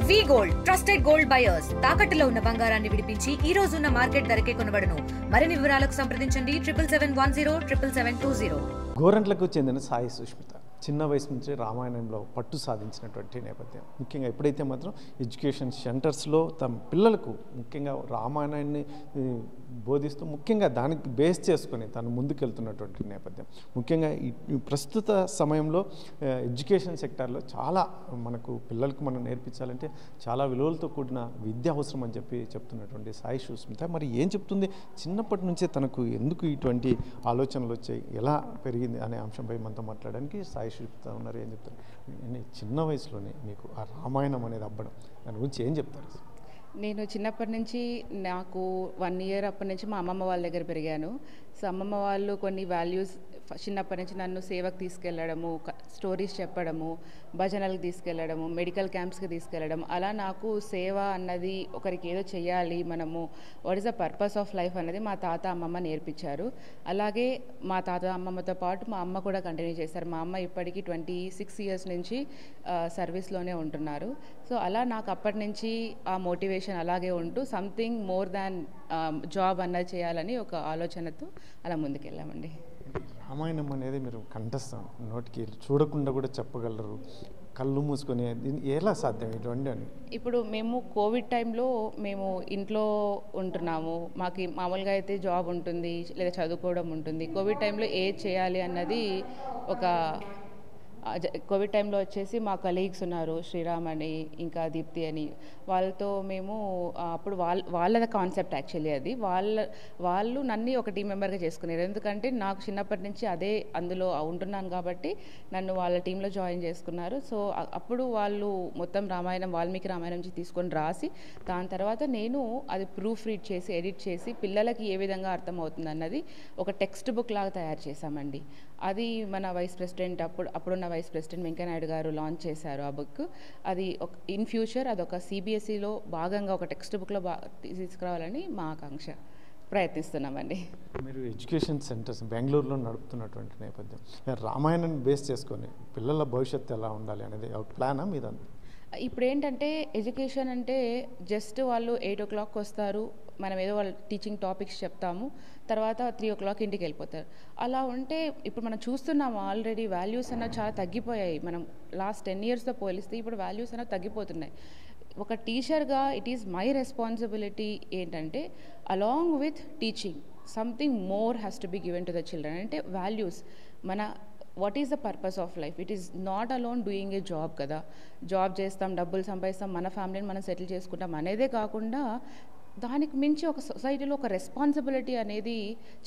వి gold trusted gold buyers తాకట్టులో ఉన్న బంగారాన్ని విడిపించి ఈ రోజు ఉన్న మార్కెట్ ధరకే కొనబడును. మరిన్ని వివరాలకు సంప్రదించండి 7710 గోరంట్లకు చెందిన సాయి సుష్మిత చిన్న వయసు నుంచి రామాయణంలో పట్టు సాధించినటువంటి నేపథ్యం. ముఖ్యంగా ఎప్పుడైతే మాత్రం ఎడ్యుకేషన్ సెంటర్స్లో తమ పిల్లలకు ముఖ్యంగా రామాయణాన్ని బోధిస్తూ ముఖ్యంగా దానికి బేస్ చేసుకొని తను ముందుకెళ్తున్నటువంటి నేపథ్యం. ముఖ్యంగా ఈ ప్రస్తుత సమయంలో ఎడ్యుకేషన్ సెక్టార్లో చాలా మనకు పిల్లలకు మనం నేర్పించాలంటే చాలా విలువలతో కూడిన విద్య అవసరం అని చెప్తున్నటువంటి సాయి సుష్మిత మరి ఏం చెప్తుంది, చిన్నప్పటి నుంచే తనకు ఎందుకు ఇటువంటి ఆలోచనలు వచ్చాయి, ఎలా పెరిగింది అనే అంశంపై మనతో మాట్లాడడానికి సాయి సుష్మిత ఉన్నారు. ఏం చెప్తారు? చిన్న వయసులోనే మీకు ఆ రామాయణం అనేది అబ్బడం, దాని గురించి ఏం చెప్తారు? నేను చిన్నప్పటి నుంచి నాకు 1 ఇయర్ అప్పటి నుంచి మా అమ్మమ్మ వాళ్ళ దగ్గర పెరిగాను. సో అమ్మమ్మ వాళ్ళు కొన్ని వాల్యూస్ చిన్నప్పటి నుంచి నన్ను సేవకు తీసుకెళ్ళడము, స్టోరీస్ చెప్పడము, భజనలకు తీసుకెళ్ళడము, మెడికల్ క్యాంప్స్కి తీసుకెళ్ళడం, అలా నాకు సేవ అన్నది ఒకరికి ఏదో చెయ్యాలి, మనము what is the purpose of life అనేది మా తాత అమ్మమ్మ నేర్పించారు. అలాగే మా తాత అమ్మమ్మతో పాటు మా అమ్మ కూడా కంటిన్యూ చేశారు. మా అమ్మ ఇప్పటికీ 26 ఇయర్స్ నుంచి సర్వీస్లోనే ఉంటున్నారు. సో అలా నాకు అప్పటి నుంచి ఆ మోటివేషన్ అలాగే ఉంటూ సంథింగ్ మోర్ దాన్ జాబ్ అన్నది చేయాలని ఒక ఆలోచనతో అలా ముందుకెళ్ళామండి. రామాయణం అనేది మీరు కంఠస్థం, నోటికి చూడకుండా కూడా చెప్పగలరు, కళ్ళు మూసుకొని, దీన్ని ఎలా సాధ్యం ఇటువంటి అని? ఇప్పుడు మేము కోవిడ్ టైంలో మేము ఇంట్లో ఉంటున్నాము. మాకు మామూలుగా అయితే జాబ్ ఉంటుంది లేదా చదువుకోవడం ఉంటుంది. కోవిడ్ టైంలో ఏది చేయాలి అన్నది ఒక కోవిడ్ టైంలో వచ్చేసి మా కలీగ్స్ ఉన్నారు, శ్రీరామ్ అని ఇంకా దీప్తి అని, వాళ్ళతో మేము అప్పుడు వాళ్ళ కాన్సెప్ట్ యాక్చువల్లీ అది వాళ్ళు నన్ను ఒక టీం మెంబర్గా చేసుకున్నారు. ఎందుకంటే నాకు చిన్నప్పటి నుంచి అదే అందులో ఉంటున్నాను కాబట్టి నన్ను వాళ్ళ టీంలో జాయిన్ చేసుకున్నారు. సో అప్పుడు వాళ్ళు మొత్తం రామాయణం వాల్మీకి రామాయణం నుంచి తీసుకొని రాసి దాని తర్వాత నేను అది ప్రూఫ్ రీడ్ చేసి ఎడిట్ చేసి పిల్లలకి ఏ విధంగా అర్థమవుతుంది అన్నది ఒక టెక్స్ట్ బుక్ లాగా తయారు చేశామండి. అది మన వైస్ ప్రెసిడెంట్ అప్పుడున్న వైస్ ప్రెసిడెంట్ వెంకయ్యనాయుడు గారు లాంచ్ చేశారు ఆ బుక్. అది ఇన్ ఫ్యూచర్ అదొక సిబిఎస్ఈలో భాగంగా ఒక టెక్స్ట్ బుక్లో తీసుకురావాలని మా ఆకాంక్ష, ప్రయత్నిస్తున్నామండి. మీరు ఎడ్యుకేషన్ సెంటర్స్ బెంగళూరులో నడుపుతున్నటువంటి నేపథ్యం, రామాయణాన్ని బేస్ చేసుకొని పిల్లల భవిష్యత్తు ఎలా ఉండాలి అనేది ఒక ప్లానా మీదంతా? ఇప్పుడు ఏంటంటే ఎడ్యుకేషన్ అంటే జస్ట్ వాళ్ళు 8 o'clock వస్తారు, మనం ఏదో వాళ్ళు టీచింగ్ టాపిక్స్ చెప్తాము, తర్వాత 3 o'clock ఇంటికి వెళ్ళిపోతారు. అలా ఉంటే ఇప్పుడు మనం చూస్తున్నాము ఆల్రెడీ వాల్యూస్ అన్నవి చాలా తగ్గిపోయాయి. మనం లాస్ట్ 10 yearsతో పోలిస్తే ఇప్పుడు వాల్యూస్ అనేవి తగ్గిపోతున్నాయి. ఒక టీచర్గా ఇట్ ఈస్ మై రెస్పాన్సిబిలిటీ ఏంటంటే along with teaching something more has to be given to the children. అంటే వాల్యూస్, మన what is the purpose of life. It is not alone doing a job కదా, job చేస్తాం, డబ్బులు సంపాదిస్తాం, మన ఫ్యామిలీని మనం settle చేసుకుంటాం అనేదే కాకుండా దానికి మించి ఒక సొసైటీలో ఒక రెస్పాన్సిబిలిటీ అనేది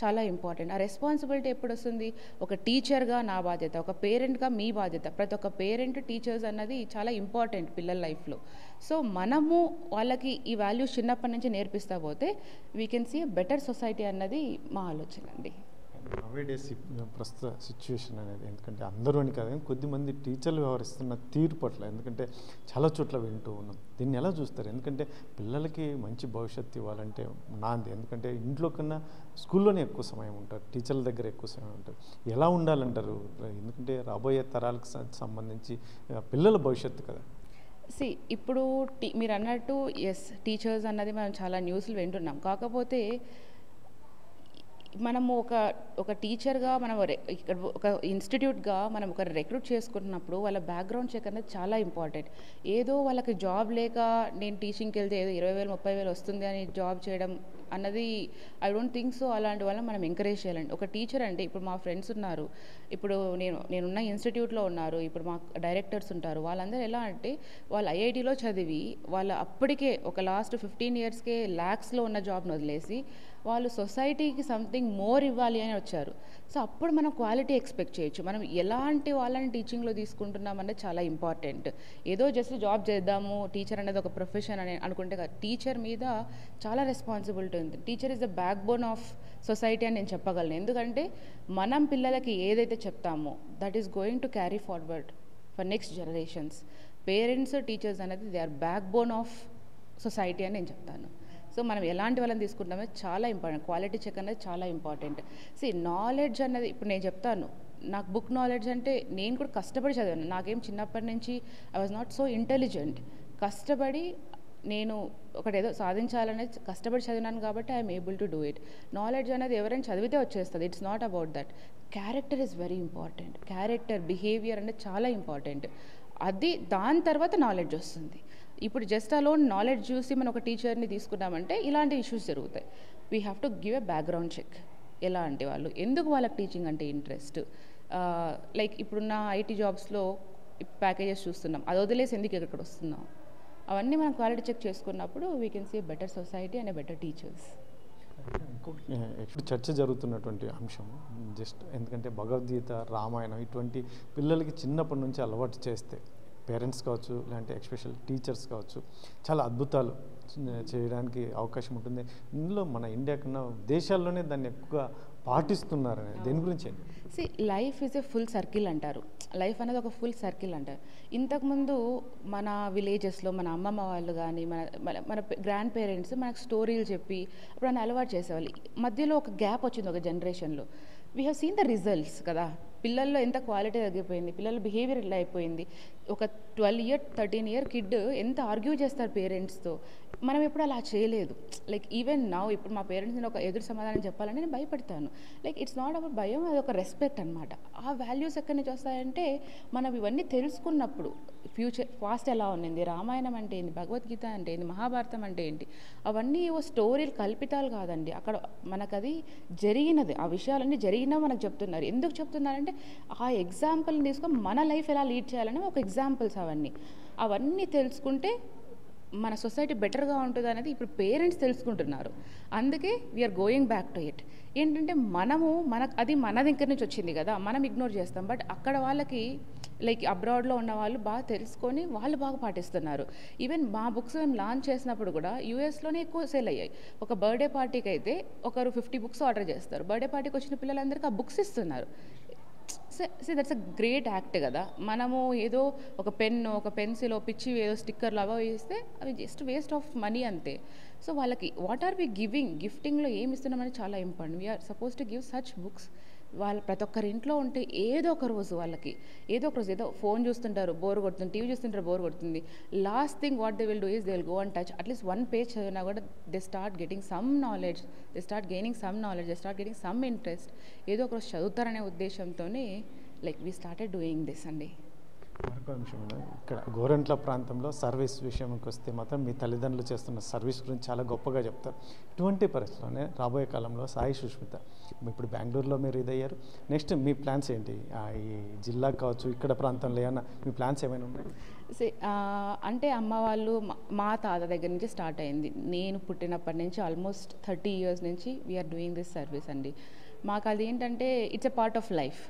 చాలా ఇంపార్టెంట్. ఆ రెస్పాన్సిబిలిటీ ఎప్పుడు వస్తుంది? ఒక టీచర్గా నా బాధ్యత, ఒక పేరెంట్గా మీ బాధ్యత. ప్రతి ఒక్క పేరెంట్ టీచర్స్ అన్నది చాలా ఇంపార్టెంట్ పిల్లల లైఫ్లో. సో మనము వాళ్ళకి ఈ వాల్యూస్ చిన్నప్పటి నుంచి నేర్పిస్తా పోతే we can see a better society అన్నది మా ఆలోచన అండి. నవేడేస్ ప్రస్తుత సిచ్యువేషన్ అనేది, ఎందుకంటే అందరూ అని కాదు కానీ కొద్దిమంది టీచర్లు వ్యవహరిస్తున్న తీరు పట్ల, ఎందుకంటే చాలా చోట్ల వింటూ ఉన్నాం, దీన్ని ఎలా చూస్తారు? ఎందుకంటే పిల్లలకి మంచి భవిష్యత్తు ఇవ్వాలంటే నాంది, ఎందుకంటే ఇంట్లో కన్నా స్కూల్లోనే ఎక్కువ సమయం ఉంటారు, టీచర్ల దగ్గర ఎక్కువ సమయం ఉంటారు. ఎలా ఉండాలంటారు? ఎందుకంటే రాబోయే తరాలకు సంబంధించి పిల్లల భవిష్యత్తు కదా. ఇప్పుడు మీరు అన్నట్టు ఎస్, టీచర్స్ అన్నది మనం చాలా న్యూస్లు వింటున్నాం. కాకపోతే మనము ఒక టీచర్గా మనం ఇక్కడ ఒక ఇన్స్టిట్యూట్గా మనం ఒక రిక్రూట్ చేసుకుంటున్నప్పుడు వాళ్ళ బ్యాక్గ్రౌండ్ చెక్ అనేది చాలా ఇంపార్టెంట్. ఏదో వాళ్ళకి జాబ్ లేక నేను టీచింగ్కి వెళ్తే ఏదో 20,000 30,000 వస్తుంది అని జాబ్ చేయడం అన్నది ఐ డోంట్ థింక్ సో. అలాంటి వాళ్ళని మనం ఎంకరేజ్ చేయాలండి. ఒక టీచర్ అంటే ఇప్పుడు మా ఫ్రెండ్స్ ఉన్నారు, ఇప్పుడు నేనున్న ఇన్స్టిట్యూట్లో ఉన్నారు, ఇప్పుడు మా డైరెక్టర్స్ ఉంటారు, వాళ్ళందరూ ఎలా అంటే వాళ్ళు ఐఐటీలో చదివి వాళ్ళు అప్పటికే ఒక లాస్ట్ 15 yearsకే ల్యాక్స్లో ఉన్న జాబ్ను వదిలేసి వాళ్ళు సొసైటీకి సంథింగ్ మోర్ ఇవ్వాలి అని వచ్చారు. సో అప్పుడు మనం క్వాలిటీ ఎక్స్పెక్ట్ చేయొచ్చు. మనం ఎలాంటి వాళ్ళని టీచింగ్లో తీసుకుంటున్నాం అనేది చాలా ఇంపార్టెంట్. ఏదో జస్ట్ జాబ్ చేద్దాము, టీచర్ అనేది ఒక ప్రొఫెషన్ అని అనుకుంటే కాదు. టీచర్ మీద చాలా రెస్పాన్సిబిలిటీ ఉంది. Teacher is the backbone of society అని నేను చెప్పగలను. ఎందుకంటే మనం పిల్లలకి ఏదైతే చెప్తామో that is going to carry forward for next generations. Parents, teachers అనేది they are backbone of society అని నేను చెప్తాను. సో మనం ఎలాంటి వాళ్ళని తీసుకుంటామో చాలా ఇంపార్టెంట్. క్వాలిటీ చెక్ అనేది చాలా ఇంపార్టెంట్. నాలెడ్జ్ అన్నది ఇప్పుడు నేను చెప్తాను, నాకు బుక్ నాలెడ్జ్ అంటే నేను కూడా కష్టపడి చదివాను. నాకేం చిన్నప్పటి నుంచి I was not so intelligent, కష్టపడి నేను ఒకటేదో సాధించాలనే కష్టపడి చదివినాను కాబట్టి I'm able to do it. Knowledge అనేది ఎవరైనా చదివితే వచ్చేస్తుంది. It's not about that. Character is very important. Character, behaviour అనేది చాలా ఇంపార్టెంట్. అది దాని తర్వాత నాలెడ్జ్ వస్తుంది. ఇప్పుడు జస్ట్ అలోన్ నాలెడ్జ్ చూసి మనం ఒక టీచర్ని తీసుకున్నామంటే ఇలాంటి ఇష్యూస్ జరుగుతాయి. We have to give a background check. ఎలా అంటే వాళ్ళు ఎందుకు వాళ్ళకి టీచింగ్ అంటే ఇంట్రెస్ట్, లైక్ ఇప్పుడున్న ఐటీ జాబ్స్లో ప్యాకేజెస్ చూస్తున్నాం, అది వదిలేసి ఎందుకు ఇక్కడ వస్తున్నాం, అవన్నీ మనం క్వాలిటీ చెక్ చేసుకున్నప్పుడు we can see better society and better teachers. ఇప్పుడు చర్చ జరుగుతున్నటువంటి అంశం జస్ట్ ఎందుకంటే భగవద్గీత, రామాయణం ఇటువంటి పిల్లలకి చిన్నప్పటి నుంచి అలవాటు చేస్తే పేరెంట్స్ కావచ్చు, లేదంటే ఎస్పెషల్ టీచర్స్ కావచ్చు, చాలా అద్భుతాలు చేయడానికి అవకాశం ఉంటుంది. ఇందులో మన ఇండియా కన్నా దేశాల్లోనే దాన్ని ఎక్కువగా పాటిస్తున్నారని దేని గురించి అండి? See life is a full circle అంటారు. లైఫ్ అనేది ఒక ఫుల్ సర్కిల్ అంటారు. ఇంతకుముందు మన విలేజెస్లో మన అమ్మమ్మ వాళ్ళు కానీ మన గ్రాండ్ పేరెంట్స్ మనకు స్టోరీలు చెప్పి అప్పుడు అని అలవాటు చేసేవాళ్ళు. మధ్యలో ఒక గ్యాప్ వచ్చింది ఒక జనరేషన్లో. We have seen the results కదా. పిల్లల్లో ఎంత క్వాలిటీ తగ్గిపోయింది, పిల్లల బిహేవియర్ ఇలా అయిపోయింది. ఒక 12 year 13 year కిడ్ ఎంత ఆర్గ్యూ చేస్తారు పేరెంట్స్తో. మనం ఎప్పుడు అలా చేయలేదు. లైక్ ఈవెన్ నౌ ఇప్పుడు మా పేరెంట్స్ని ఒక ఎదురు సమాధానం చెప్పాలని నేను భయపడతాను. లైక్ ఇట్స్ నాట్ అబౌట్ భయం, అది ఒక రెస్పెక్ట్ అనమాట. ఆ వాల్యూస్ ఎక్కడి నుంచి వస్తాయంటే మనం ఇవన్నీ తెలుసుకున్నప్పుడు. ఫ్యూచర్ పాస్ట్ ఎలా ఉన్నింది, రామాయణం అంటే ఏంటి, భగవద్గీత అంటే ఏంటి, మహాభారతం అంటే ఏంటి, అవన్నీ ఓ స్టోరీలు కల్పితాలు కాదండి. అక్కడ మనకు అది జరిగినది, ఆ విషయాలన్నీ జరిగినా మనకు చెప్తున్నారు. ఎందుకు చెప్తున్నారంటే ఆ ఎగ్జాంపుల్ని తీసుకొని మన లైఫ్ ఎలా లీడ్ చేయాలని ఒక ఎగ్జాంపుల్స్ అవన్నీ తెలుసుకుంటే మన సొసైటీ బెటర్గా ఉంటుంది అనేది ఇప్పుడు పేరెంట్స్ తెలుసుకుంటున్నారు. అందుకే we're going back to it. ఏంటంటే అది మన దగ్గర నుంచి వచ్చింది కదా, మనం ఇగ్నోర్ చేస్తాం. బట్ అక్కడ వాళ్ళకి లైక్ అబ్రాడ్లో ఉన్న వాళ్ళు బాగా తెలుసుకొని వాళ్ళు బాగా పాటిస్తున్నారు. ఈవెన్ మా బుక్స్ మేము లాంచ్ చేసినప్పుడు కూడా యూఎస్లోనే ఎక్కువ సేల్ అయ్యాయి. ఒక బర్త్డే పార్టీకి అయితే ఒకరు 50 books ఆర్డర్ చేస్తారు. బర్త్డే పార్టీకి వచ్చిన పిల్లలందరికీ ఆ బుక్స్ ఇస్తున్నారు. So that's a great act కదా. మనము ఏదో ఒక పెన్ను, ఒక పెన్సిల్, పిచ్చి ఏదో స్టిక్కర్లు అవో వేస్తే అవి జస్ట్ వేస్ట్ ఆఫ్ మనీ అంతే. సో వాళ్ళకి వాట్ ఆర్ వి గివింగ్, గిఫ్టింగ్లో ఏమి ఇస్తున్నామని చాలా important. We're supposed to give such books. వాళ్ళు ప్రతి ఒక్కరి ఇంట్లో ఉంటే ఏదో ఒక రోజు వాళ్ళకి ఏదో ఫోన్ చూస్తుంటారు బోర్ కొడుతుంది, టీవీ చూస్తుంటారు బోర్ కొడుతుంది. Last thing what they will do is they will go and touch at least 1 page చదివినా కూడా they start getting some knowledge, they start gaining some interest. ఏదో ఒక రోజు చదువుతారనే ఉద్దేశంతోనే like we started doing this అండి. మరొక అంశం ఇక్కడ గోరంట్ల ప్రాంతంలో సర్వీస్ విషయంకి వస్తే మాత్రం మీ తల్లిదండ్రులు చేస్తున్న సర్వీస్ గురించి చాలా గొప్పగా చెప్తారు. ఇటువంటి పరిస్థితుల్లోనే రాబోయే కాలంలో సాయి సుష్మిత ఇప్పుడు బెంగళూరులో మీరు ఇదయ్యారు, నెక్స్ట్ మీ ప్లాన్స్ ఏంటి? ఈ జిల్లా కావచ్చు, ఇక్కడ ప్రాంతంలో ఏమైనా మీ ప్లాన్స్ ఏమైనా ఉన్నాయి? అంటే అమ్మ వాళ్ళు మా తాత దగ్గర నుంచి స్టార్ట్ అయింది. నేను పుట్టినప్పటి నుంచి ఆల్మోస్ట్ 30 years నుంచి వీఆర్ డూయింగ్ దిస్ సర్వీస్ అండి. మాకు అది ఏంటంటే it's a part of life.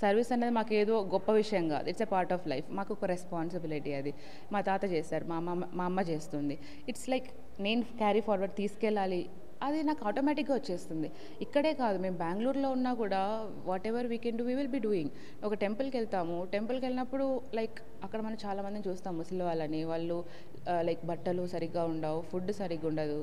Service అనేది మాకు ఏదో గొప్ప విషయం కాదు, it's a part of life. మాకు ఒక రెస్పాన్సిబిలిటీ. అది మా తాత చేశారు, మా అమ్మ చేస్తుంది. ఇట్స్ లైక్ నేను క్యారీ ఫార్వర్డ్ తీసుకెళ్ళాలి, అది నాకు ఆటోమేటిక్గా వచ్చేస్తుంది. ఇక్కడే కాదు, మేము బెంగళూరులో ఉన్నా కూడా whatever we can do we will be doing. ఒక టెంపుల్కి వెళ్తాము, టెంపుల్కి వెళ్ళినప్పుడు లైక్ అక్కడ మనం చాలామందిని చూస్తాం ముసలి వాళ్ళని, వాళ్ళు లైక్ బట్టలు సరిగ్గా ఉండవు, ఫుడ్ సరిగ్గా ఉండదు.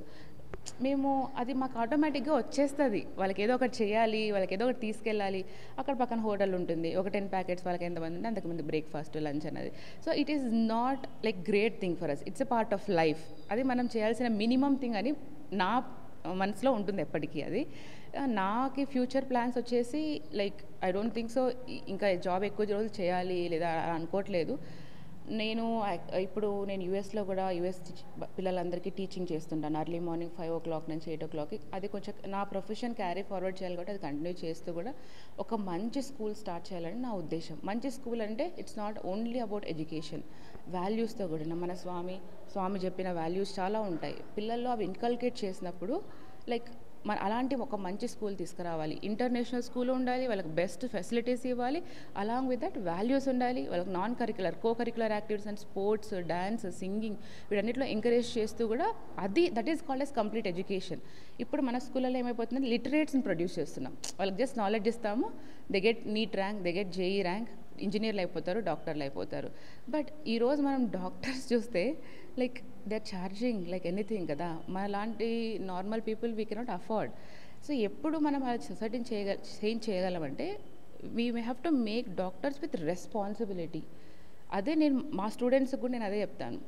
మేము అది మాకు ఆటోమేటిక్గా వచ్చేస్తుంది. వాళ్ళకి ఏదో ఒకటి చేయాలి, వాళ్ళకి ఏదో ఒకటి తీసుకెళ్ళాలి. అక్కడ పక్కన హోటల్ ఉంటుంది, ఒక 10 packets వాళ్ళకి ఎంతమంది ఉంటే అంతకుముందు బ్రేక్ఫాస్ట్ లంచ్ అనేది. So it is not like great thing for us, it's a part of life. అది మనం చేయాల్సిన మినిమం థింగ్ అని నా మనసులో ఉంటుంది ఎప్పటికీ. అది నాకు ఫ్యూచర్ ప్లాన్స్ వచ్చేసి like I don't think so ఇంకా జాబ్ ఎక్కువ రోజులు చేయాలి లేదా అనుకోవట్లేదు. నేను యూఎస్లో కూడా యూఎస్ పిల్లలందరికీ టీచింగ్ చేస్తుంటాను. ఎర్లీ మార్నింగ్ 5 o'clock నుంచి 8 o'clock. అది కొంచెం నా ప్రొఫెషన్ క్యారీ ఫార్వర్డ్ చేయాలి కాబట్టి అది కంటిన్యూ చేస్తూ కూడా ఒక మంచి స్కూల్ స్టార్ట్ చేయాలని నా ఉద్దేశం. మంచి స్కూల్ అంటే it's not only about education, వాల్యూస్తో కూడిన మన స్వామి చెప్పిన వాల్యూస్ చాలా ఉంటాయి. పిల్లల్లో అవి ఇన్కల్కేట్ చేసినప్పుడు లైక్ అలాంటి ఒక మంచి స్కూల్ తీసుకురావాలి. ఇంటర్నేషనల్ స్కూల్ ఉండాలి, వాళ్ళకి బెస్ట్ ఫెసిలిటీస్ ఇవ్వాలి, అలాంగ్ విత్ దట్ వాల్యూస్ ఉండాలి. వాళ్ళకి non curricular, curricular activities and sports, dance, singing వీటన్నిటిలో ఎంకరేజ్ చేస్తూ కూడా that is called as complete education. ఇప్పుడు మన స్కూళ్ళలో ఏమైపోతుందంటే లిటరేట్స్ని ప్రొడ్యూస్ చేస్తున్నాం. వాళ్ళకి జస్ట్ నాలెడ్జ్ ఇస్తాము, they get NEET rank, they get JEE rank, ఇంజనీర్లు అయిపోతారు, డాక్టర్లు అయిపోతారు. బట్ ఈరోజు మనం డాక్టర్స్ చూస్తే like they are charging like anything కదా. మన లాంటి normal people we cannot afford. So ఎప్పుడు మనం ఆ సొసైటీని చేంజ్ చేయగలమంటే we may have to make doctors with responsibility. అదే నేను మా స్టూడెంట్స్కి కూడా నేను అదే చెప్తాను.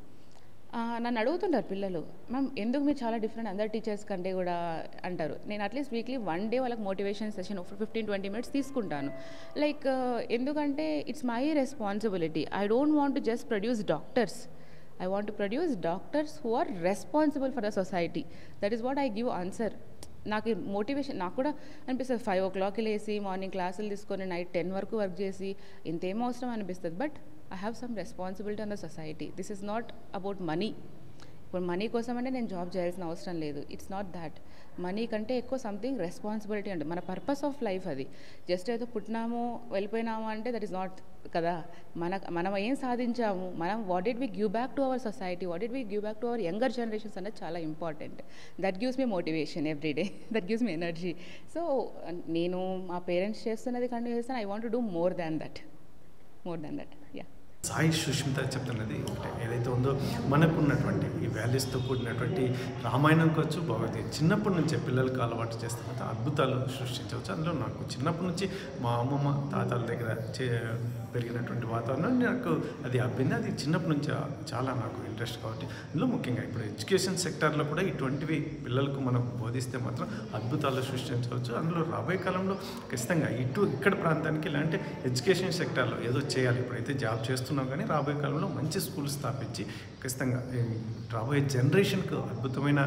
నన్ను అడుగుతుంటారు పిల్లలు, మ్యామ్ ఎందుకు మీరు చాలా డిఫరెంట్ అందరు టీచర్స్ కంటే కూడా అంటారు. నేను అట్లీస్ట్ వీక్లీ 1 డే వాళ్ళకి మోటివేషన్ సెషన్ 15-20 మినిట్స్ తీసుకుంటాను. లైక్ ఎందుకంటే it's my responsibility. I don't want to just produce doctors. I want to produce doctors who are responsible for the society. That is what I give answer. నాకు motivation నాకు కూడా అనిపిస్తుంది 5 o'clockకి లేసి morning క్లాసులు తీసుకొని night 10 వరకు work చేసి ఇంతేం అవసరం అనిపిస్తుంది. But I have some responsibility on the society. This is not about money. ఇప్పుడు మనీ కోసం అంటే నేను జాబ్ చేయాల్సిన అవసరం లేదు. It's not that. మనీ కంటే ఎక్కువ సంథింగ్ రెస్పాన్సిబిలిటీ అంటే మన పర్పస్ ఆఫ్ లైఫ్ అది. జస్ట్ ఏదో పుట్టినాము వెళ్ళిపోయినాము అంటే దట్ ఈస్ నాట్ కదా. మనం ఏం సాధించాము, మనం what did we give back to our society, what did we give back to our younger generations అనేది చాలా important. That gives me motivation every day, that gives me energy. So నేను మా parents చేస్తున్నది కంటిన్యూ చేస్తాను. I want to do more than that. Yeah. Sai Sushmita చెప్తున్నది ఒకటే, ఏదైతే ఉందో మనకున్నటువంటి ఈ వాల్యూస్తో కూడినటువంటి రామాయణం కావచ్చు, భగవద్గీత చిన్నప్పటి నుంచే పిల్లలకు అలవాటు చేస్తున్న అద్భుతాలు సృష్టించవచ్చు. అందులో నాకు చిన్నప్పటి నుంచి మా అమ్మమ్మ తాతల దగ్గర పెరిగినటువంటి వాతావరణం నాకు అది అబ్బింది. అది చిన్నప్పటి నుంచి చాలా నాకు ఇంట్రెస్ట్ కాబట్టి ఇందులో ముఖ్యంగా ఇప్పుడు ఎడ్యుకేషన్ సెక్టార్లో కూడా ఇటువంటివి పిల్లలకు మనం బోధిస్తే మాత్రం అద్భుతాలు సృష్టించవచ్చు. అందులో రాబోయే కాలంలో ఖచ్చితంగా ఇక్కడ ప్రాంతానికి ఇలాంటి ఎడ్యుకేషన్ సెక్టార్లో ఏదో చేయాలి. ఇప్పుడైతే జాబ్ చేస్తున్నాం కానీ రాబోయే కాలంలో మంచి స్కూల్ స్థాపించి ఖచ్చితంగా రాబోయే జనరేషన్కు అద్భుతమైన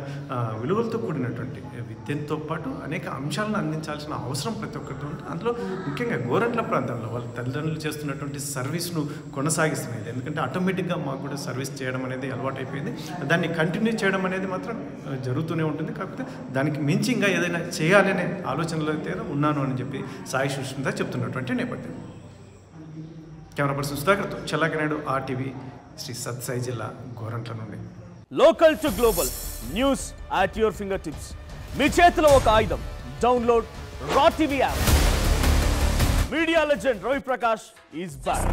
విలువలతో కూడినటువంటి విద్యతో పాటు అనేక అంశాలను అందించాల్సిన అవసరం ప్రతి ఒక్కరితో ఉంటుంది. అందులో ముఖ్యంగా గోరంట్ల ప్రాంతంలో వాళ్ళ తల్లిదండ్రులు చేస్తున్నటువంటి సర్వీస్ను కొనసాగిస్తున్నది. ఎందుకంటే ఆటోమేటిక్గా మాకు కూడా సర్వీస్ చేయడం అనేది అలవాటైపోయింది. దాన్ని కంటిన్యూ చేయడం అనేది మాత్రం జరుగుతూనే ఉంటుంది. కాకపోతే దానికి మించి ఇంకా ఏదైనా చేయాలనే ఆలోచనలో అయితే ఉన్నాను అని చెప్పి సాయి సుష్మిత చెప్తున్నటువంటి నేపథ్యం. కెమెరా పర్సన్ సుధాకర్తో చల్లాకనాయుడు, RTV, శ్రీ సత్సాయి జిల్లా గోరంట్ల నుండి. Local to global news at your fingertips. మీ చేతిలో ఒక ఆయుధం. Download R TV app. Media legend Ravi Prakash is back.